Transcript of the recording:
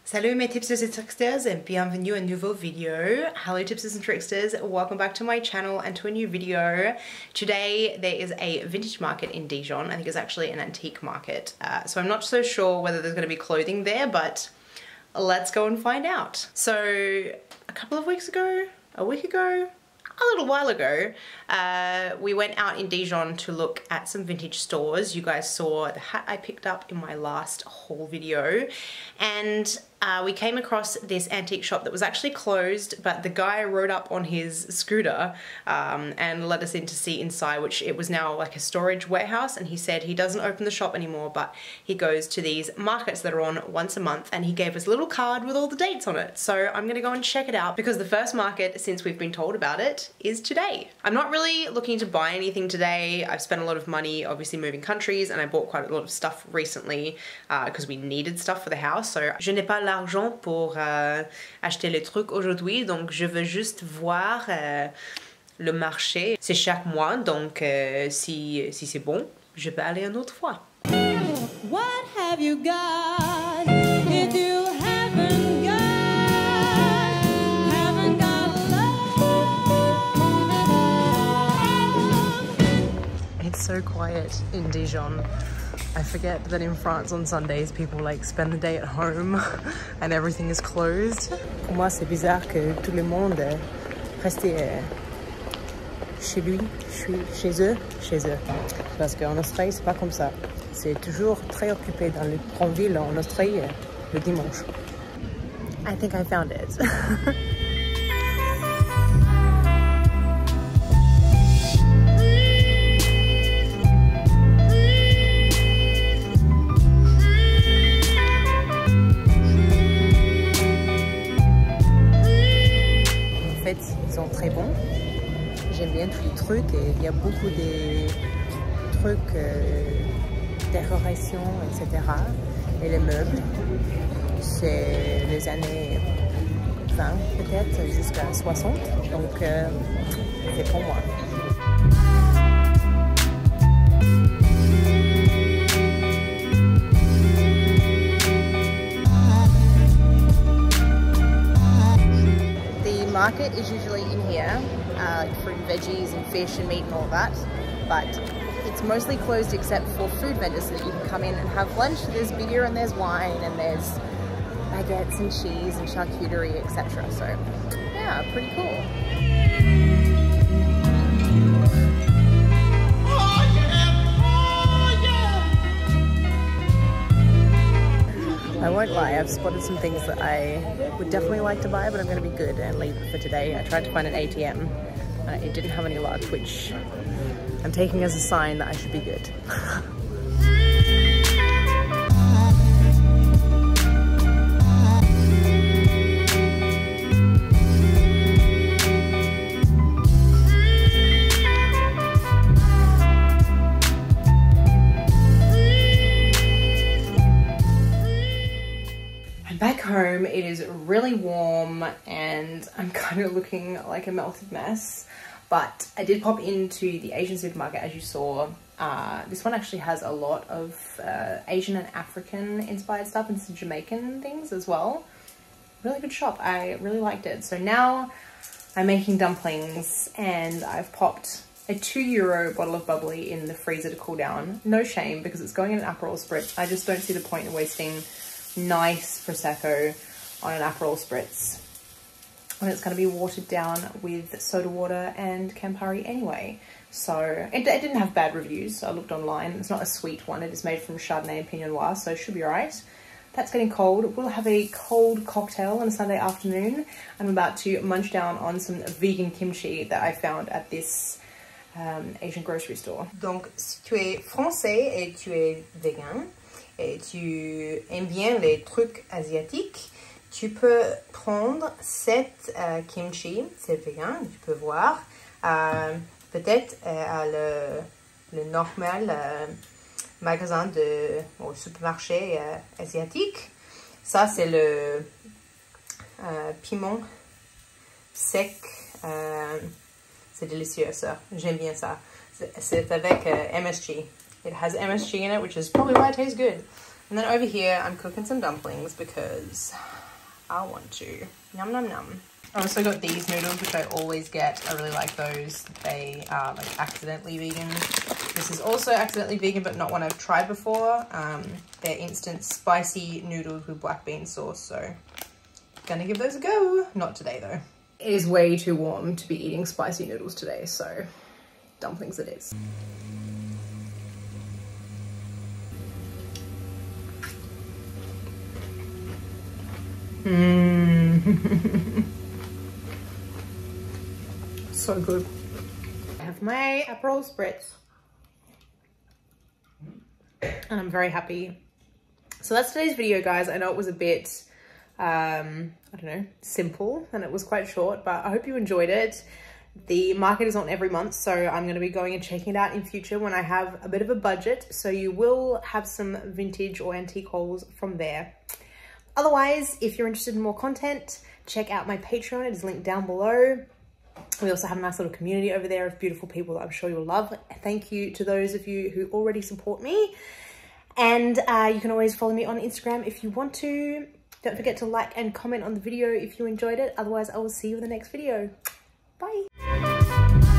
Salut mes tipsters et tricksters and bienvenue à un nouveau video. Hello tipsters and tricksters, welcome back to my channel and to a new video. Today there is a vintage market in Dijon. I think it's actually an antique market. So I'm not so sure whether there's going to be clothing there, but let's go and find out. So a couple of weeks ago, a week ago, a little while ago, we went out in Dijon to look at some vintage stores. You guys saw the hat I picked up in my last haul video, and we came across this antique shop that was actually closed, but the guy rode up on his scooter and let us in to see inside, which it was now like a storage warehouse, and he said he doesn't open the shop anymore, but he goes to these markets that are on once a month, and he gave us a little card with all the dates on it. So I'm gonna go and check it out because the first market, since we've been told about it, is today. I'm not really looking to buy anything today. I've spent a lot of money obviously moving countries, and I bought quite a lot of stuff recently because we needed stuff for the house. So je n'ai pas l'argent pour acheter les trucs aujourd'hui, donc je veux juste voir le marché. C'est chaque mois, donc si c'est bon, je peux aller une autre fois. What have you got if you haven't got love? It's so quiet in Dijon. I forget that in France on Sundays people like spend the day at home and everything is closed. Pour moi c'est bizarre que tout le monde reste chez lui, chez eux. Parce qu'en Australie c'est pas comme ça. C'est toujours très occupé dans les grandes villes en Australie le dimanche. I think I found it. Ils sont très bons. J'aime bien tous les trucs et il y a beaucoup de trucs, décoration, etc. Et les meubles, c'est les années 20 peut-être jusqu'à 60. Donc c'est pour moi. Market is usually in here, like fruit and veggies and fish and meat and all that, but it's mostly closed except for food vendors so that you can come in and have lunch. There's beer and there's wine and there's baguettes and cheese and charcuterie, etc. So yeah, pretty cool. I won't lie, I've spotted some things that I would definitely like to buy, but I'm going to be good and leave it for today. I tried to find an ATM. It didn't have any luck, which I'm taking as a sign that I should be good. Back home, it is really warm and I'm kind of looking like a melted mess, but I did pop into the Asian supermarket as you saw. This one actually has a lot of Asian and African inspired stuff and some Jamaican things as well. Really good shop, I really liked it. So now I'm making dumplings and I've popped a €2 bottle of bubbly in the freezer to cool down. No shame because it's going in an Aperol spritz. I just don't see the point in wasting nice Prosecco on an Aperol spritz when it's going to be watered down with soda water and Campari anyway. So it didn't have bad reviews. I looked online. It's not a sweet one. It is made from Chardonnay and Pinot Noir, so it should be alright. That's getting cold. We'll have a cold cocktail on a Sunday afternoon. I'm about to munch down on some vegan kimchi that I found at this Asian grocery store. Donc si tu es français et tu es vegan, et tu aimes bien les trucs asiatiques, tu peux prendre cette kimchi, c'est vegan, tu peux voir, peut-être à le normal magasin au supermarché asiatique. Ça c'est le piment sec, c'est délicieux ça, j'aime bien ça. C'est avec MSG. It has MSG in it, which is probably why it tastes good. And then over here, I'm cooking some dumplings because I want to. Yum, yum, yum. I also got these noodles, which I always get. I really like those. They are like accidentally vegan. This is also accidentally vegan, but not one I've tried before. They're instant spicy noodles with black bean sauce, so gonna give those a go. Not today though. It is way too warm to be eating spicy noodles today, so dumplings it is. So good. I have my Aperol Spritz and I'm very happy. So that's today's video, guys. I know it was a bit, I don't know, simple, and it was quite short, but I hope you enjoyed it. The market is on every month, so I'm going to be going and checking it out in future when I have a bit of a budget. So you will have some vintage or antique hauls from there. Otherwise, if you're interested in more content, check out my Patreon. It is linked down below. We also have a nice little community over there of beautiful people that I'm sure you'll love. Thank you to those of you who already support me. And you can always follow me on Instagram if you want to. Don't forget to like and comment on the video if you enjoyed it. Otherwise, I will see you in the next video. Bye.